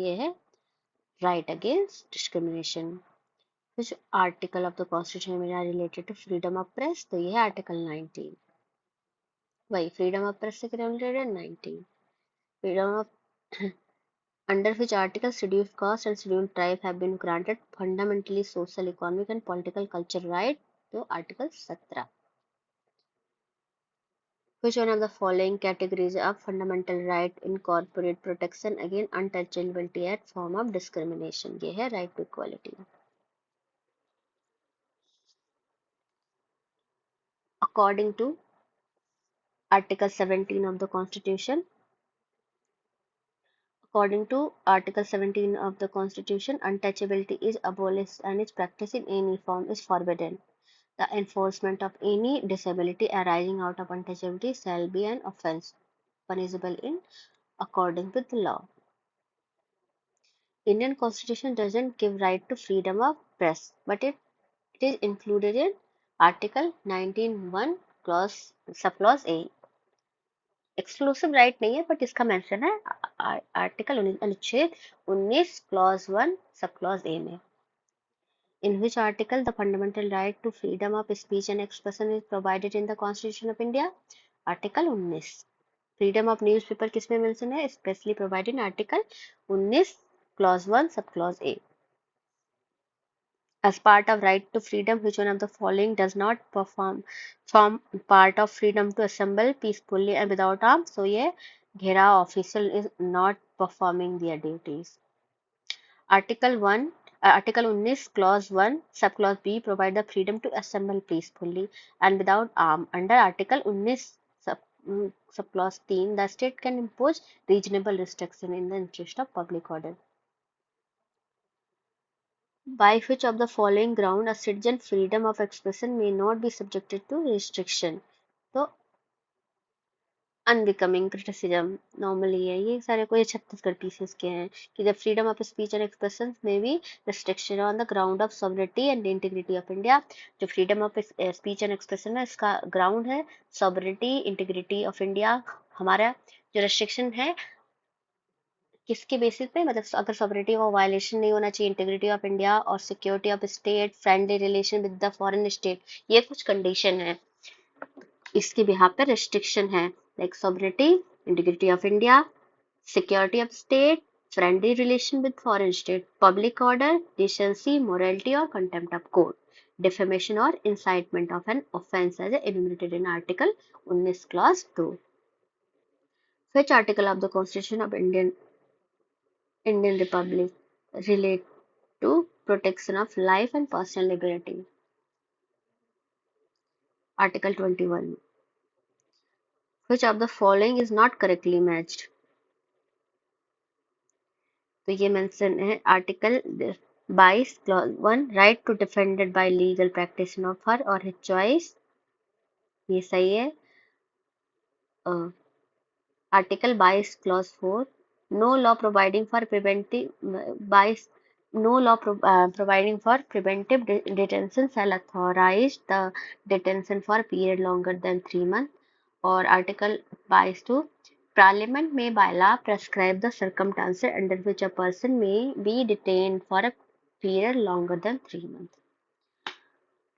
ये है right against discrimination. Which article of the Constitution are related to freedom of press? तो ये है आर्टिकल 19। वही फ्रीडम ऑफ प्रेस से related 19। Freedom of under which article scheduled caste and scheduled tribe have been granted fundamentally social, economic and political culture right? तो article 17। Which one of the following categories of fundamental right incorporate protection against untouchability at form of discrimination? ये है right to equality। According to Article 17 of the Constitution, according to Article 17 of the Constitution, untouchability is abolished and its practice in any form is forbidden. The enforcement of any disability arising out of untouchability shall be an offence punishable in accordance with the law. Indian Constitution doesn't give right to freedom of press, but it is included in Article 19(1) clause subclause A. Exclusive right नहीं है but इसका mention है article अनुच्छेद 19 clause 1 sub clause A में। In which article the fundamental right to freedom of speech and expression is provided in the Constitution of India? Article 19। Freedom of newspaper किसमें mention है? Specially provided in article 19 clause 1 sub clause A. As part of right to freedom, which one of the following does not form part of freedom to assemble peacefully and without arms? So ये घेराव official is not performing their duties. Article 1, Article 19 clause 1 subclause B provide the freedom to assemble peacefully and without arm. Under Article 19 subclause 3, the state can impose reasonable restriction in the interest of public order. By which of the following ground a citizen freedom of expression may not be subjected to restriction? तो unbecoming criticism normally है ये सारे को, ये Chhattisgarh pieces के हैं कि जब freedom of speech and expression में भी restriction on the ground of sovereignty and integrity of India. जो freedom of speech and expression है इसका ग्राउंड है सॉवरेनिटी इंटीग्रिटी ऑफ इंडिया। हमारा जो रिस्ट्रिक्शन है किसके बेसिस पे, मतलब अगर सॉवरेनिटी का वायलेशन नहीं होना चाहिए, इंटीग्रिटी ऑफ इंडिया और security of state, friendly relation with the foreign state, ये कुछ कंडीशन है, इसके बिहाफ पे रेस्ट्रिक्शन है like sovereignty, integrity of India, security of state, friendly relation with foreign state, public order, decency, morality और contempt of court, defamation और incitement of an offence as enumerated in article 19 clause 2। Which article of the Constitution of Indian Republic relate to protection of life and personal liberty? Article 21. Which of the following is not correctly matched? तो ये mention है article 22 clause 1 right to defended by legal practitioner of her और his choice, ये सही है। Article 22 clause 4 no law providing for preventive 22 no law providing for preventive detention shall authorize the detention for a period longer than 3 months, और article 22 Parliament may by law prescribe the circumstances under which a person may be detained for a period longer than 3 months।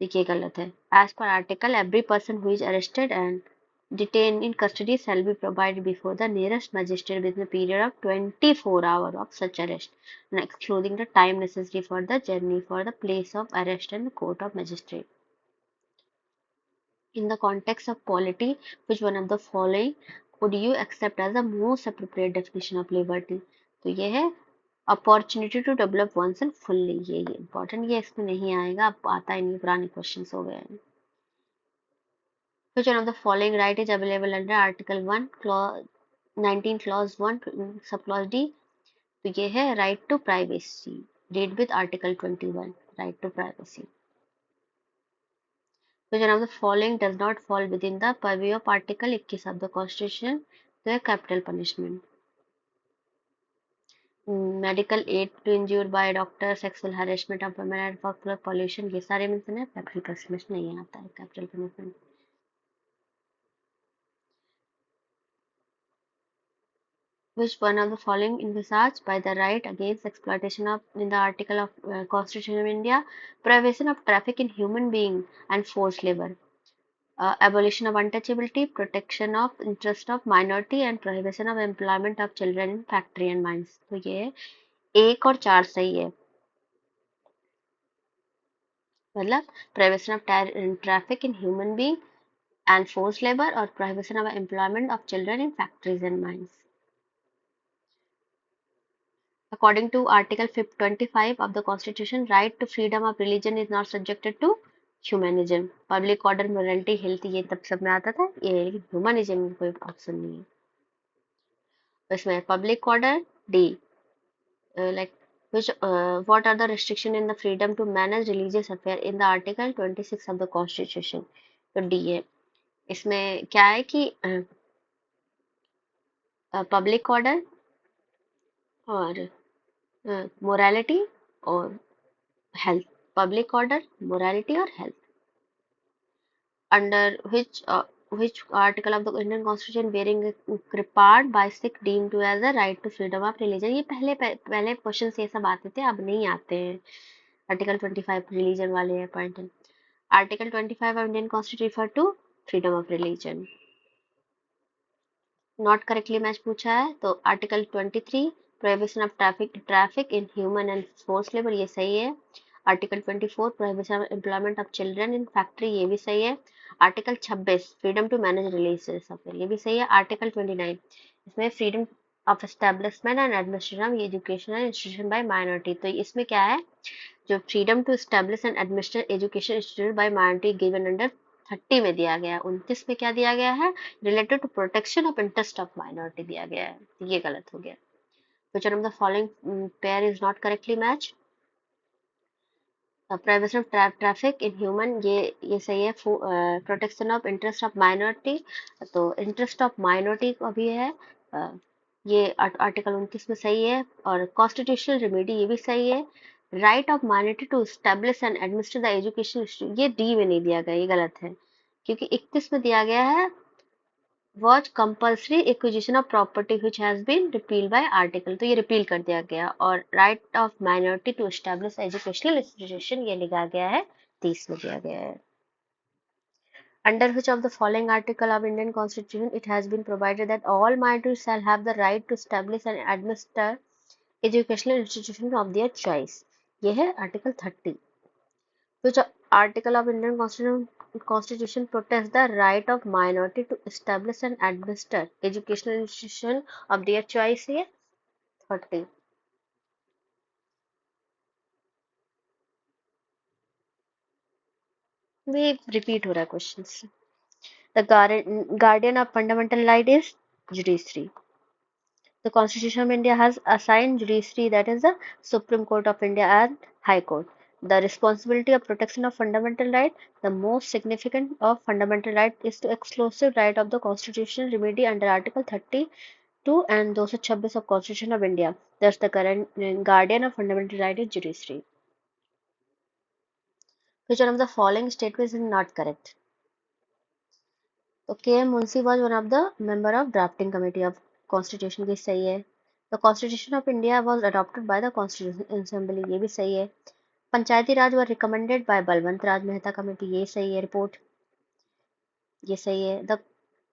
देखिए गलत है। As per article, every person who is arrested and detained in custody shall be provided before the nearest magistrate within a period of 24 hours of such arrest, and excluding the time necessary for the journey for the place of arrest and the court of magistrate. In the context of polity, which one of the following would you accept as the most appropriate definition of liberty? तो ये है opportunity to develop oneself fully। ये important, ये इसमें नहीं आएगा, अब आता ही नहीं, पुराने क्वेश्चंस हो गए हैं। Which one of the following right is available under Article 1 clause 19 clause 1 subclause D? तो ये है right to privacy, read with Article 21 right to privacy। Which one of the following does not fall within the purview of Article 21 of the Constitution? तो है capital punishment। Medical aid to injured by doctor, sexual harassment of women and workplace pollution, ये सारे mention है। Capital punishment नहीं आता है capital punishment. Which one of the following envisaged by the right against exploitation of in the article of Constitution of India? Prohibition of traffic in human being and forced labor. Abolition of untouchability, protection of interest of minority and prohibition of employment of children in factory and mines. तो ये 1 और 4 सही है. मतलब prohibition of traffic in human being and forced labor or prohibition of employment of children in factories and mines. According to Article 25 of the Constitution, right to freedom of religion is not subjected to humanism. Public order, morality, health ये तब सब में आता था, ये humanism में कोई option नहीं है. इसमें public order D, like which what are the restriction in the freedom to manage religious affair in the Article 26 of the Constitution? तो D है. इसमें क्या है कि पब्लिक ऑर्डर और मोरालिटी और health. Public order, morality or health. Under which article of the Indian Constitution bearing a part by Sikh deemed to as a right to freedom of religion? ये पहले question से ये सब आते थे, अब नहीं आते हैं. आर्टिकल 25 रिलीजन वाले हैं point. Article 25 of Indian constitution refer to freedom of religion. Not correctly match पूछा है तो article 23 prohibition of traffic in human and force labour ये सही है. Article 24 prohibition of employment of children in factory ये भी सही है. Article 26 freedom to manage religious affair ये भी सही है. आर्टिकल 29 इसमें freedom of establishment and administration of educational institution bye minority. तो इसमें क्या है, जो freedom to establish and administer education institute by minority given under 30 में दिया गया है. 29 में क्या दिया गया है, related to protection of interest of minority दिया गया है. ये गलत हो गया. Which one of the following pair is not correctly matched? Prohibition of traffic in human ये सही है. Protection of interest of minority तो इंटरेस्ट ऑफ माइनॉरिटी का भी है. ये आर्टिकल 29 में सही है. और कॉन्स्टिट्यूशनल रेमेडी ये भी सही है. Right of minority to establish and administer the education ये डी में नहीं दिया गया, ये गलत है क्योंकि 31 में दिया गया है was compulsory acquisition of property which has been repealed by article. तो ये रिपील कर दिया गया. और right of minority to establish educational institution ये लिखा गया है, 30 में दिया गया है. Under which of the following article of Indian Constitution it has been provided that all minorities shall have the right to establish and administer educational institution of their choice? ये है article 30. Which article of Indian Constitution protects the right of minority to establish and administer educational institution of their choice? है 30. भी repeat हो रहा है questions. The guardian of fundamental right is judiciary. The Constitution of India has assigned judiciary, that is the Supreme Court of India and High Court, the responsibility of protection of fundamental right. The most significant of fundamental right is the exclusive right of the constitutional remedy under Article 32 and 226 of Constitution of India. Thus, the current guardian of fundamental right is judiciary. Which one of the following statements is not correct? So, K.M. Munshi was one of the member of drafting committee of Constitution की सही है. The Constitution of India was adopted by the Constitutional Assembly ये भी सही है. पंचायती राज was recommended by Balwant Raj Mehta committee ये सही है. रिपोर्ट ये सही है. The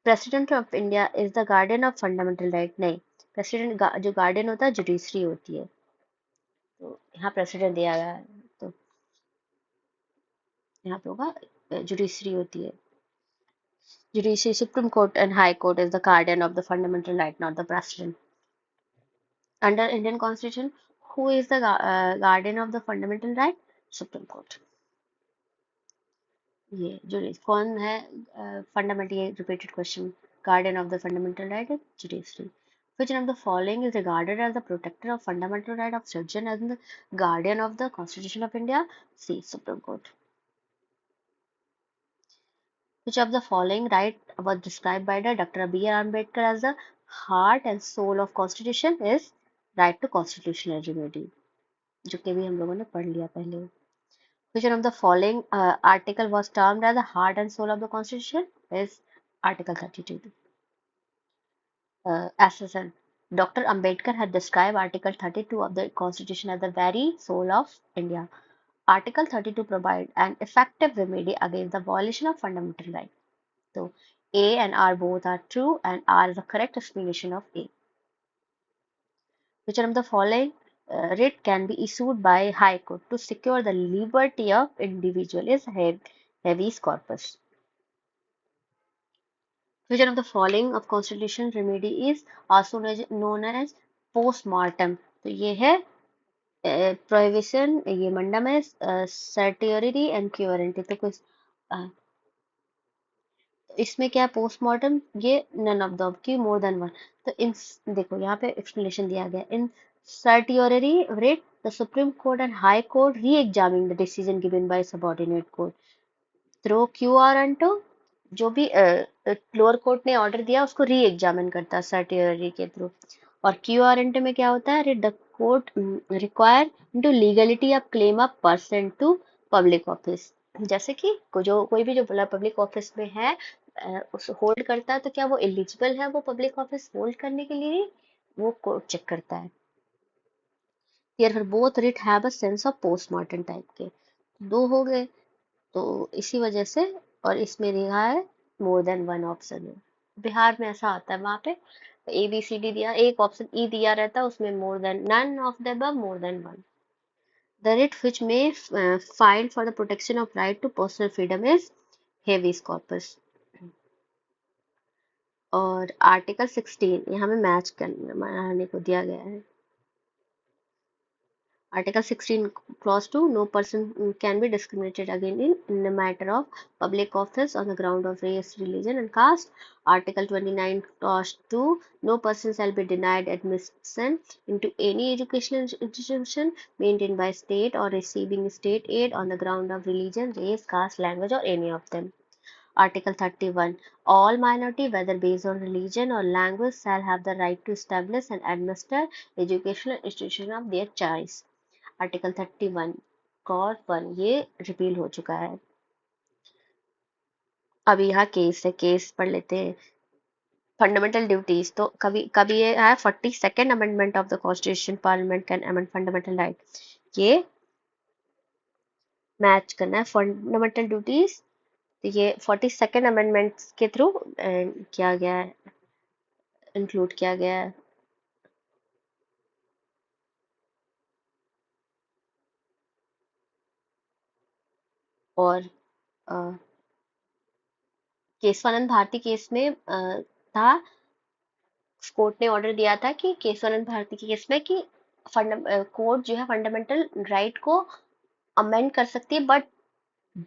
President of India is the guardian of fundamental right. नहीं, प्रेसिडेंट जो गार्डियन होता है जुडिशरी होती है. तो यहाँ प्रेसिडेंट दिया गया है तो यहाँ पे होगा जुडिशरी होती है. Judiciary, Supreme Court and High Court is the guardian of the fundamental right, not the president. Under Indian Constitution, who is the guardian of the fundamental right? Supreme Court. ये जुडिस कौन है फंडामेंटल, ये repeated question. Guardian of the fundamental right is judiciary. Which one of the following is regarded as the protector of fundamental right of citizen and the guardian of the Constitution of India? C. Supreme Court. Which of the following right was described by the Dr. B.R. Ambedkar as the heart and soul of Constitution is right to constitutional remedy, जो कि भी हम लोगों ने पढ़ लिया पहले. Which one of the following article was termed as the heart and soul of the Constitution is Article 32. SSN. Dr. Ambedkar had described Article 32 of the Constitution as the very soul of India. Article 32 provides an effective remedy against the violation of fundamental rights. So, A and R both are true, and R is the correct explanation of A. Which one of the following writ can be issued by High Court to secure the liberty of individual is habeas corpus. Which one of the following of constitutional remedy is also known as post-mortem? तो ये है prohibition, ये mandamus, certiorari and currency. तो कुछ इसमें क्या है postmortem, ये none of the key more than one. तो इन देखो यहाँ पे एक्सप्लेनेशन दिया गया इन सर्टियोररी writ the Supreme Court and High Court re-examining the decision given by subordinate court through QR unto जो भी लोअर कोर्ट ने ऑर्डर दिया उसको री एग्जामिन करता है सर्टियोररी के थ्रू। और क्यू आर एंट में क्या होता है, the court require into legality of claim of person to public office. जैसे कि जो कोई भी जो पब्लिक ऑफिस में है उस होल्ड करता है तो क्या वो एलिजिबल है वो पब्लिक ऑफिस होल्ड करने के लिए, वो कोर्ट चेक करता है। फिर both writ have a sense of postmortem type के, दो हो गए तो इसी वजह से। और इसमें लिखा है मोर देन वन ऑप्शन है, बिहार में ऐसा आता है, वहां पे ए बी सी डी दिया, एक ऑप्शन ई दिया रहता है उसमें more than none of the above more than one. The writ which may filed for the protection of right to personal freedom is habeas corpus। और article 16 यहाँ में match करने को दिया गया है। Article 16 clause 2 no person can be discriminated against in the matter of public office on the ground of race, religion and caste. Article 29 clause 2 no person shall be denied admission into any educational institution maintained by state or receiving state aid on the ground of religion, race, caste, language or any of them. Article 31 all minority whether based on religion or language shall have the right to establish and administer educational institution of their choice। Article 31 कॉर 1 ये repeal हो चुका है। अब यहाँ case है, case पढ़ लेते हैं। फंडामेंटल ड्यूटीज तो कभी ये है 42nd amendment of the constitution parliament can amend fundamental right, ये मैच करना है फंडामेंटल ड्यूटीज। तो ये 42nd अमेंडमेंट के थ्रू किया गया है, इंक्लूड किया गया है। और केशवानंद भारती केस में था, कोर्ट ने ऑर्डर दिया था कि केशवानंद भारती के केस में कि कोर्ट जो है फंडामेंटल राइट को अमेंड कर सकती है बट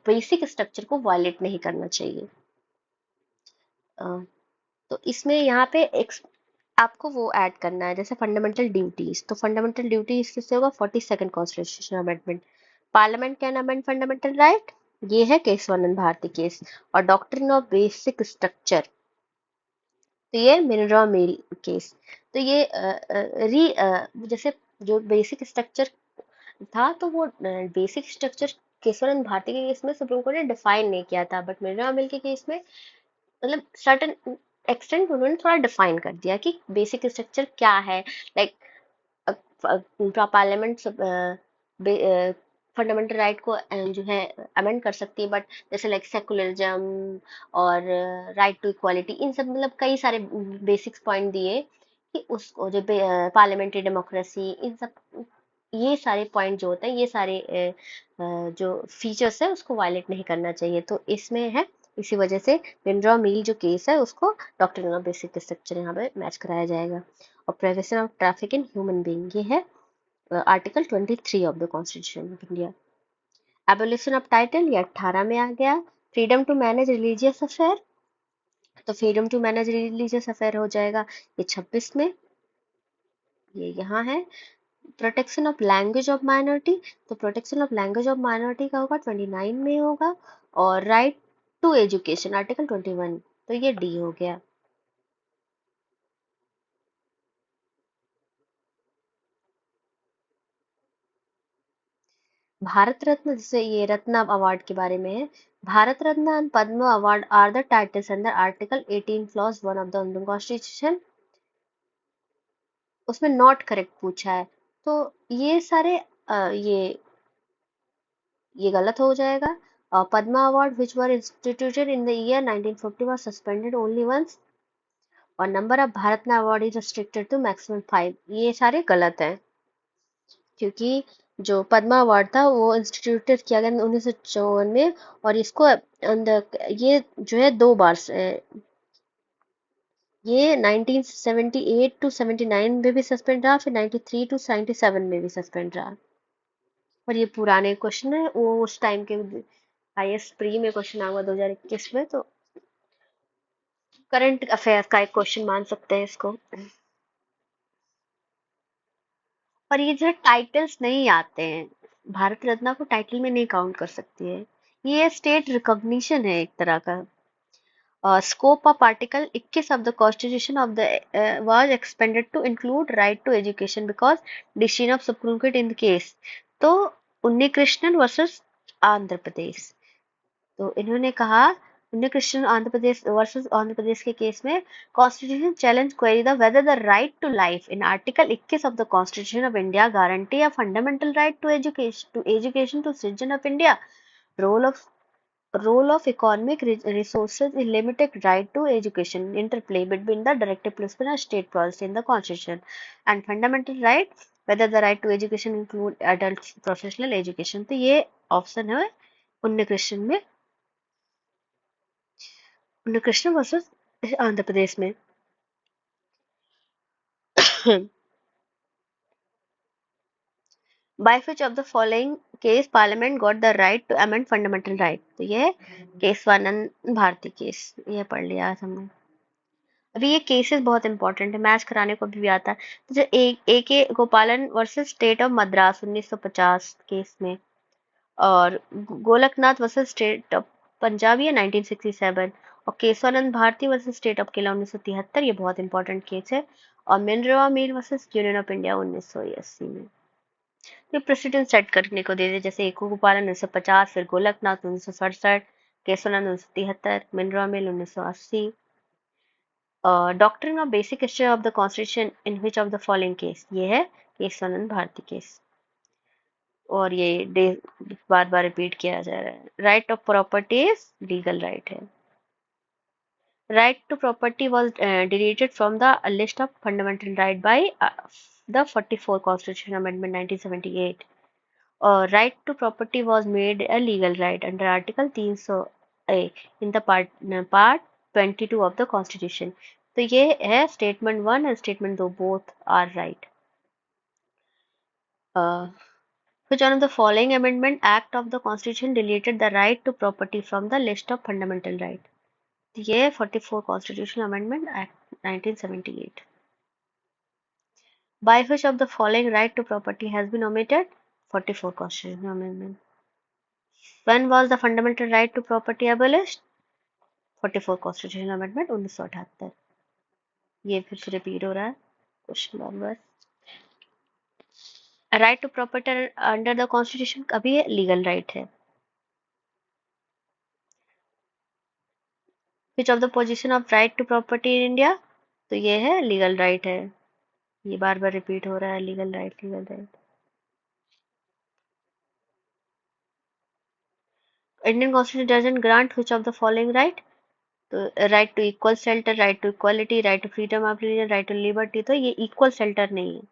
बेसिक स्ट्रक्चर को वायलेट नहीं करना चाहिए। तो इसमें यहाँ पे आपको वो ऐड करना है जैसे फंडामेंटल ड्यूटीज, तो फंडामेंटल ड्यूटीज किससे होगा 42nd constitution amendment. Parliament can amend fundamental right, ये है केशवानंद भारती केस। और डॉक्ट्रिन ऑफ बेसिक स्ट्रक्चर तो ये मिनरल मिल केस। तो ये जैसे जो बेसिक स्ट्रक्चर था तो वो बेसिक स्ट्रक्चर केशवानंद भारती के केस में सुप्रीम कोर्ट ने डिफाइन नहीं किया था, बट मिनरल मिल के केस में मतलब सर्टेन एक्सटेंट उन्होंने थोड़ा डिफाइन कर दिया कि बेसिक स्ट्रक्चर क्या है। लाइक पार्लियामेंट फंडामेंटल राइट को जो है अमेंड कर सकती है, बट जैसे लाइक सेकुलरिज्म और राइट टू इक्वालिटी इन सब मतलब कई सारे बेसिक्स पॉइंट दिए कि उसको जो पार्लियामेंट्री डेमोक्रेसी इन सब ये सारे पॉइंट जो होते हैं ये सारे जो फीचर्स है उसको वायलेट नहीं करना चाहिए। तो इसमें है इसी वजह से मिनरल मिल जो केस है उसको डॉक्ट्रिन ऑफ बेसिक स्ट्रक्चर यहाँ पे मैच कराया जाएगा। और prevention of traffic in human being ये है article 23 of the constitution of India. Abolition of title ये 18 में आ गया। Freedom to manage religious affair तो freedom to manage religious affair हो जाएगा ये 26 में, ये यहाँ है। Protection of language of minority तो protection of language of minority का होगा 29 में होगा। और राइट टू एजुकेशन आर्टिकल 21 तो ये डी हो गया। भारत रत्न जैसे ये रत्न अवार्ड के बारे में है। Bharat Ratna and Padma award are the titles under article 18 clause 1 of the Indian constitution. उसमें नॉट करेक्ट पूछा है, तो ये सारे ये गलत हो जाएगा। Padma award which were instituted in the year 1950 was suspended only once और नंबर ऑफ भारतना award is restricted to maximum 5, ये सारे गलत हैं, क्योंकि जो पद्मा अवार्ड था वो इंस्टीट्यूटेड किया गया 1954 में, और इसको अंदर ये जो है दो बार से ये 1978 टू 79 में भी सस्पेंड रहा, फिर 93 टू 97 में भी सस्पेंड रहा। और ये पुराने क्वेश्चन है, वो उस टाइम के आईएएस प्री में क्वेश्चन आया हुआ 2021 में, तो करंट अफेयर का एक क्वेश्चन मान सकते हैं इसको। और ये जो टाइटल्स नहीं आते हैं, भारत रत्न को टाइटल में नहीं काउंट कर सकती है, ये स्टेट रिकॉग्निशन है एक तरह का। Scope of Article 21 of the Constitution of the was expanded to include right to education because decision of Supreme Court in the case। तो उन्नी कृष्णन वर्सेस आंध्र प्रदेश, तो इन्होंने कहा उन्नी कृष्णन आंध्र प्रदेश वर्सेस आंध्र प्रदेश के केस में constitution challenge query the whether the right to life in article 21 of the constitution of India guarantee a fundamental right to education to citizen of India. Role of Role of economic resources in limited right to education, interplay between the directive principle and state policy in the constitution, and fundamental right, whether the right to education include adult professional education। तो ये option है उन्नी कृष्णन में, उन्नी Krishnan versus Andhra प्रदेश में। By which of the following case Parliament got the right to amend fundamental right? तो ये Kesavananda Bharti case, ये पढ़ लिया आज हमने। अभी ये केसेस बहुत इंपॉर्टेंट है, मैच कराने को भी आता है। तो जो A K Gopalan versus state of Madras 1950 case में, और Golaknath versus state of Punjab ये 1967, और Keshavananda Bharati versus state of Kerala 1973, ये बहुत इंपॉर्टेंट केस है। और Minerva mill versus union of India 1980 में। तो प्रेसिडेंट सेट करने को दे दे, जैसे एको गोपालन 1950, फिर Golaknath 1967, Keshavananda 1973, Minerva mill 1980। Doctrine of basic structure of the constitution in which of the following case, ये है केशवानंद भारती केस। और ये बार बार रिपीट किया जा रहा है। Right of property is legal right है। Right to property was deleted from the list of fundamental right by the 44 constitution amendment 1978। और right to property was made a legal right under article 300 A in the part 22 of the constitution. तो ये है statement 1 and statement 2, both are right. Which one of the following amendment act of the constitution deleted the right to property from the list of fundamental right? ये 44 constitutional amendment act 1978। By which of the following right to property has been omitted? 44 constitutional amendment। When was the fundamental right to property abolished? 44 constitutional amendment 1978। ये फिर से repeat हो रहा है question number. Right to property under the constitution अभी legal right है। Which of the position of right to property in India, तो ये है लीगल राइट है, ये बार बार रिपीट हो रहा है, legal right legal right. Indian constitution doesn't grant which of the following right, तो right to equal shelter, right to equality, right to freedom of religion, right to liberty, तो ये equal shelter नहीं है।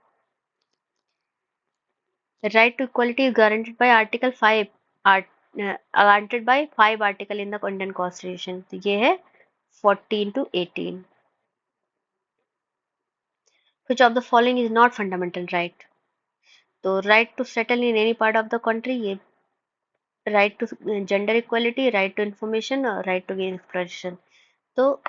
Right to equality is guaranteed by article 5 guaranteed by 5 article in the Indian constitution, तो ये है 14 to 18। Which of the following is not fundamental right? तो right to settle in any part of the country, ये right to gender equality, right to information और right to gain expression. तो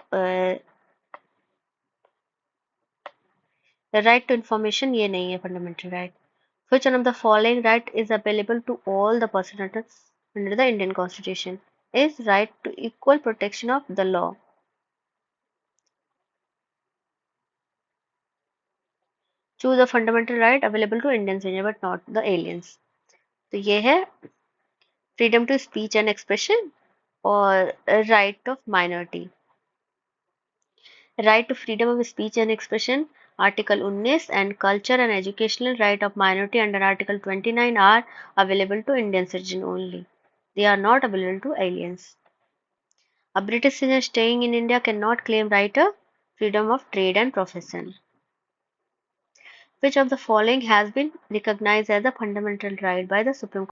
right to information ये नहीं है fundamental right. Which one of the following right is available to all the persons under the Indian Constitution? Is right to equal protection of the law। Choose a fundamental right available to Indian citizens but not the aliens। तो ये है freedom to speech and expression और right of minority। Right to freedom of speech and expression Article 19 and culture and educational right of minority under Article 29 are available to Indian citizens only. They are not available to aliens. A British citizen staying in India cannot claim right of freedom of trade and profession. Which of the following has been recognized as a fundamental right by the Supreme